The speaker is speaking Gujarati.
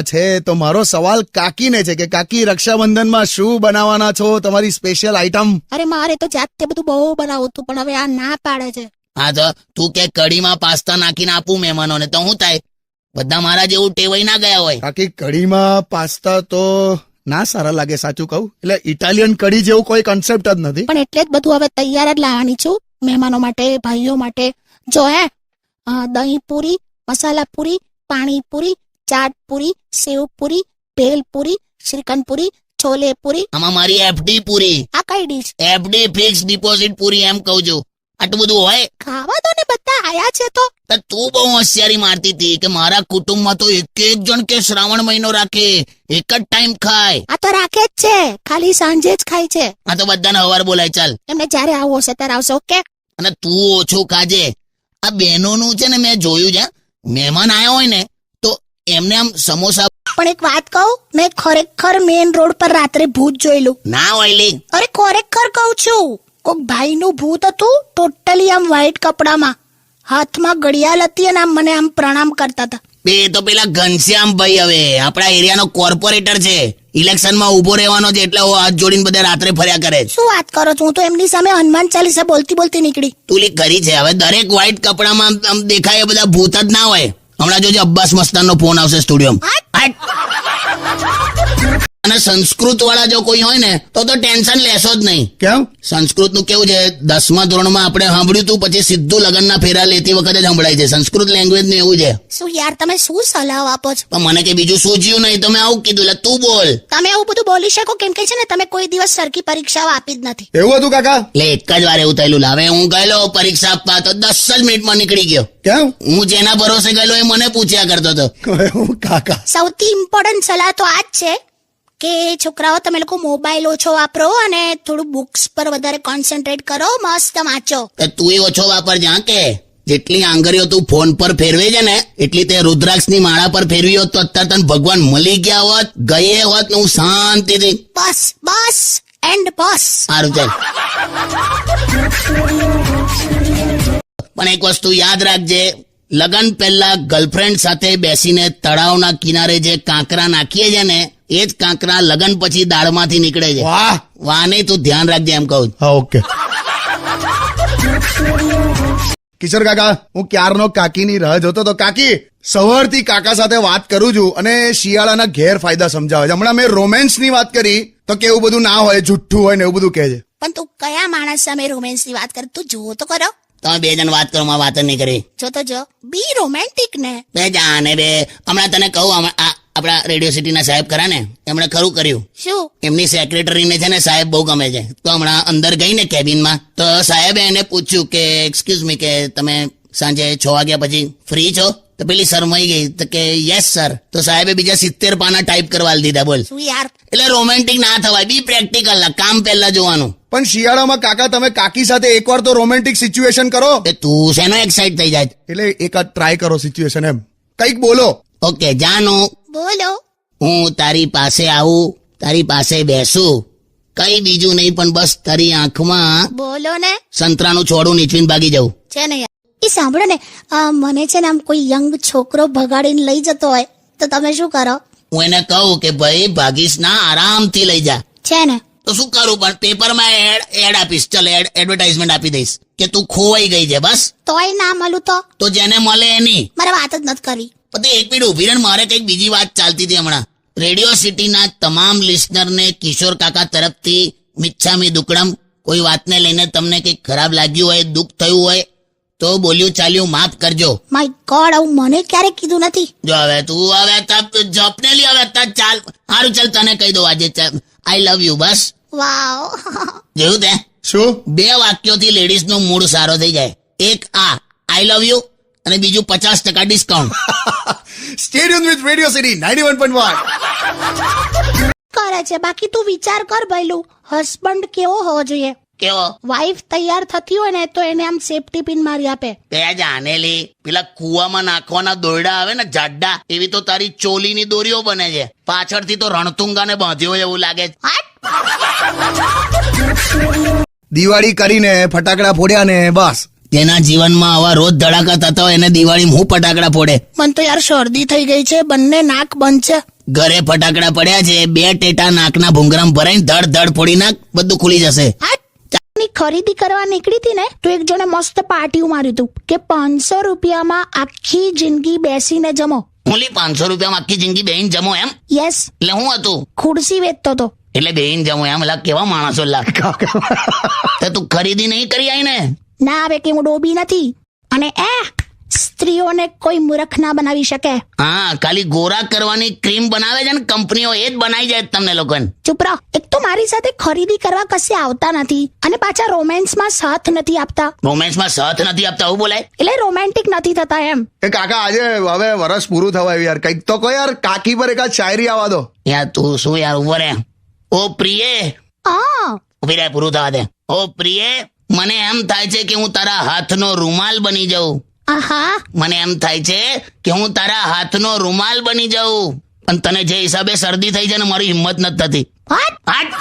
છે તો મારો સવાલ કાકીને છે કે કાકી રક્ષાબંધનમાં શું બનાવવાના છો, તમારી સ્પેશિયલ આઈટમ? અરે મારે તો જાતે બધું બહુ બનાવું હતું, પણ હવે આ ના પાડે છે. હા તો તું કે કઢીમાં પાસ્તા નાખીને આપું મહેમાનોને તો શું થાય? બધા મારા જેવું ટેવાઈ ના ગયા હોય. કાકી કઢીમાં પાસ્તા તો ના સારા લાગે, સાચું કહું. એટલે ઇટાલિયન કઢી જેવું કોઈ કન્સેપ્ટ જ નથી. પણ એટલે જ બધું હવે તૈયાર જ લાવવાની છું મહેમાનો માટે, ભાઈઓ માટે. જો દહીં પૂરી, મસાલા પૂરી, પાણી પૂરી, ચાટ પૂરી, સેવ પૂરી, ભેલ પૂરી, શ્રીખંડ પૂરી, છોલે પૂરી. આમાં મારી એફડી પૂરી. આ કઈ ડીશ? એફડી ફિક્સ ડિપોઝિટ પૂરી એમ કહું છું. આટલું બધું હોય? ખાવા દો ને, બધા આયા છે તો. તો તું બહુ હોશિયારી મારતી હતી કે મારા કુટુંબમાં તો એક જણ કે શ્રાવણ મહિનો રાખે, એક જ ટાઈમ ખાય. આ તો રાખે જ છે, ખાલી સાંજે જ ખાય છે. આ તો બધાને હવાર બોલાય. ચાલ, એમને જ્યારે આવું હશે ત્યારે આવશે. ઓકે. અને તું ઓછું ખાજે. આ બહેનોનું છે ને, મેં જોયું છે, મહેમાન આવ્યા હોય ને તો એમને આમ સમોસા. પણ એક વાત કહું, મેં ખરેખર મેઇન રોડ પર રાત્રે ભૂત જોયેલું. ના હોય લી. અરે ખરેખર કહું છું, કોક ભાઈનું ભૂત હતું, ટોટલી આમ વ્હાઈટ કપડામાં, હાથમાં ઘડિયાળ હતી અને આમ મને આમ પ્રણામ કરતા હતા. બે તો પેલા ઘનશ્યામ ભાઈ હવે આપણા એરિયાનો કોર્પોરેટર છે, ઇલેક્શનમાં ઉભો રહેવાનો છે એટલે હાથ જોડીને બધા રાત્રે ફર્યા કરે છે. શું વાત કરો છો? હું તો એમની સામે હનુમાન ચાલીસા બોલતી બોલતી નીકળી. તુલી ખરી છે. હવે દરેક વ્હાઈટ કપડામાં આમ દેખાય એ બધા ભૂત જ ના હોય. હમણાં જોજે અબ્બાસ મસ્તાનનો ફોન આવશે સ્ટુડિયોમાં. અને સંસ્કૃત વાળા જો કોઈ હોય ને તો ટેન્શન લેશો જ નહીં. કેમ? સંસ્કૃત નું કેવું છે, 10મા ધોરણમાં આપણે સાંભળ્યું તું, પછી સીધું લગ્નના ફેરા લેતી વખતે જ સંભળાય છે. સંસ્કૃત લેંગ્વેજ નું એવું છે. શું યાર, તમે શું સલાહ આપો છો? પણ મને કે બીજું સૂઝ્યું નહીં તો મેં આવું કીધું. એટલે તું બોલ. તમે એવું બધું બોલી શકો કેમ કે છે ને, તમે કોઈ દિવસ સરખી પરીક્ષાઓ આપી જ નથી. એવું હતું કાકા? એટલે એક જ વાર એવું થયેલું. હવે હું ગયેલો પરીક્ષા આપવા તો 10 જ મિનિટમાં નીકળી ગયો. કેમ? હું જેના ભરોસે ગયેલો એ મને પૂછ્યા કરતો હતો. કાકા સૌથી ઇમ્પોર્ટન્ટ સલાહ તો આ જ છે કે છોકરાઓ, તમે લોકો મોબાઈલ ઓછો વાપરો અને થોડું બુક્સ પર વધારે કોન્સન્ટ્રેટ કરો, મસ્ત વાંચો. તું એ ઓછો વાપરજે. હા, કે જેટલી આંગળીઓ તું ફોન પર ફેરવે છે ને એટલી તે રુદ્રાક્ષની માળા પર ફેરવી હોત તો અત્યારે તને ભગવાન મળી ગયા હોત, ગયે હોત ને હું શાંતિથી. બસ બસ એન્ડ બસ. સારું ચાલ. પણ એક વસ્તુ યાદ રાખજે, લગન પહેલા ગર્લફ્રેન્ડ સાથે બેસીને તળાવના કિનારે જે કાંકરા નાખીએ છે ને એ જ કાંકરા લગન પછી દાળમાંથી નીકળે છે. વાહ વાહ નહીં, તું ધ્યાન રાખજે એમ કહું. હા, ઓકે. કિશોર કાકા, હું ક્યારનો કાકીની રાહ જોતો તો. કાકી, સવારથી કાકા સાથે વાત કરું છું અને શિયાળાના ગેરફાયદા સમજાવે છે. હમણાં મેં રોમેન્સની વાત કરી તો કેવું બધું ના હોય, જુઠ્ઠું હોય ને એવું બધું કહે છે. પણ તું કયા માણસ સામે રોમેન્સની વાત કરે? તું જુઓ તો કરો. તમે બે જણ વાત કરો, વાત જ નહીં કરી. જો તો જો, બી રોમેન્ટિક ને. બે જાને બે. હમણાં તને કહું, આપણા રેડિયો સિટીના સાહેબ ખરા ને, એમણે ખરું કર્યું. શું? એમની સેક્રેટરીને છે ને સાહેબ બહુ ગમે છે. તો હમણાં અંદર ગઈ ને કેબિનમાં તો સાહેબે એને પૂછ્યું કે એક્સક્યુઝ મી, કે તમે સાંજે 6 વાગ્યા પછી ફ્રી છો? તો પેલી શરમાઈ ગઈ તો કે યસ સર. તો સાહેબે બીજા 70 પાના ટાઈપ કરવા દીધા. બોલ. શું યાર? એટલે રોમેન્ટિક ના થવાય, બી પ્રેક્ટિકલ. કામ પહેલા જોવાનું. પણ શિયાળામાં કાકા તમે કાકી સાથે એકવાર તો રોમેન્ટિક સિચ્યુએશન કરો. તું શેનો એક્સાઇટ થઈ જાય? એટલે એક ટ્રાય કરો સિચ્યુએશન, એમ કઈક બોલો. ઓકે, જાનો. બોલો. હું તારી પાસે આવું, તારી પાસે બેસું, કઈ બીજું નહીં પણ બસ તારી આંખમાં બોલો ને. સંતરાનું છોડું નીચવીને ભાગી જવું. છે ને યાર. એ સાંભળો ને, મને છે ને આમ કોઈ યંગ છોકરો ભગાડીને લઈ જતો હોય તો તમે શું કરો? હું એને કહું કે ભાઈ ભાગીશ ના, આરામથી લઈ જા. છે ને. તો શું કરું? પણ પેપરમાં એડ આપીશ. ચલ, એડવર્ટાઇઝમેન્ટ આપી દઈશ કે તું ખોવાઈ ગઈ છે. બસ. તોય ના મળું તો જેને મળે એની. મારે વાત જ નથી કરી. પછી એક મિનિટ ઉભી રહે, મારે કઈક બીજી વાત ચાલતી હતી હમણાં. રેડિયો સિટીના તમામ લિસનરને કિશોર કાકા તરફથી મિચ્છામી દુક્કડમ. કોઈ વાતને લઈને તમને કઈક ખરાબ લાગ્યું હોય, દુઃખ થયું હોય તો બોલ્યું ચાલ્યું માફ કરજો. માય ગોડ, આવું મને ક્યારે કીધું નથી. જો હવે તું હવે જપને લી. હવે ચાલ, સારું ચાલ, તને કહી દઉં આજે આઈ લવ યુ. બસ. વાવ. જોયું તે? શું? 2 વાક્યોથી લેડીઝ નો મૂડ સારો થઈ જાય. એક આ આઈ લવ યુ અને બીજું 50% discount. Stadium with radio city 91.1 કરે છે. બાકી તું વિચાર કર ભઈલું, હસબન્ડ કેવો હોવો જોઈએ? કેવો? વાઈફ તૈયાર થતી હોય ને તો એને આમ સેફટી પિન મારી આપે. તે જાનેલી, પેલા કુવામાં નાખવાના દોરડા આવે ને જાડા, એવી તો તારી ચોલીની દોરીઓ બને છે. પાછળથી તો રણતુંગાને બાંધ્યો એવું લાગે છે. દિવાળી કરીને ફટાકડા ફોડ્યા ને બસ જેના જીવનમાં આવા રોજ ધડાકા થતા હોય એને દિવાળીમાં હું ફટાકડા ફોડે? મને તો યાર શરદી થઈ ગઈ છે, બંને નાક બંધ છે. ઘરે ફટાકડા પડ્યા છે, 2 ટેટા નાકના ભૂંગરામ ભરાઈને ધડ ધડ ફોડી નાખ, બધું ખુલી જશે. ની ખરીદી કરવા નીકળી હતી ને તો એક જણે મસ્ત પાટિયું માર્યું હતું કે 500 રૂપિયામાં આખી જિંદગી બેસીને જમો. ઓલી 500 રૂપિયામાં આખી જિંદગી બેહીને જમો એમ? યસ. એટલે હું હતું? ખુરશી વેચતો હતો. એટલે બેહીને જમો એમ? લા કેવા માણસો લા. તો તું ખરીદી નહીં કરી આઈ ને? ના આવે કે હું ડોબી નથી. અને સ્ત્રીઓને કોઈ મૂર્ખ ના બનાવી શકે. હા, ખાલી ગોરા કરવાની ક્રીમ બનાવે છે ને કંપનીઓ, એ જ બનાવી જાય તમને લોકોને. ચૂપ રહો. એક તો મારી સાથે ખરીદી કરવા કશે આવતા નથી અને પાછા રોમેન્સમાં સાથ નથી આપતા. રોમેન્સમાં સાથ નથી આપતા એવું બોલાય? એટલે રોમેન્ટિક નથી થતા એમ. એ કાકા આજે હવે વરસ પૂરું થવા આવ્યું યાર, કંઈક તો કહો યાર. કાકી પર એકાદ શાયરી આવવા દો. યાર તું શું યાર, ઉભો રે. ઓ પ્રિયે, ઉભી રહે, પૂરું થવા દે. ઓ પ્રિયે, મને એમ થાય છે કે હું તારા હાથનો રૂમાલ બની જાઉં. આહા. મને એમ થાય છે કે હું તારા હાથનો રૂમાલ બની જાઉં. પણ તને જે હિસાબે શરદી થઈ છે ને, મારી હિંમત નથી થતી. What? હાટ.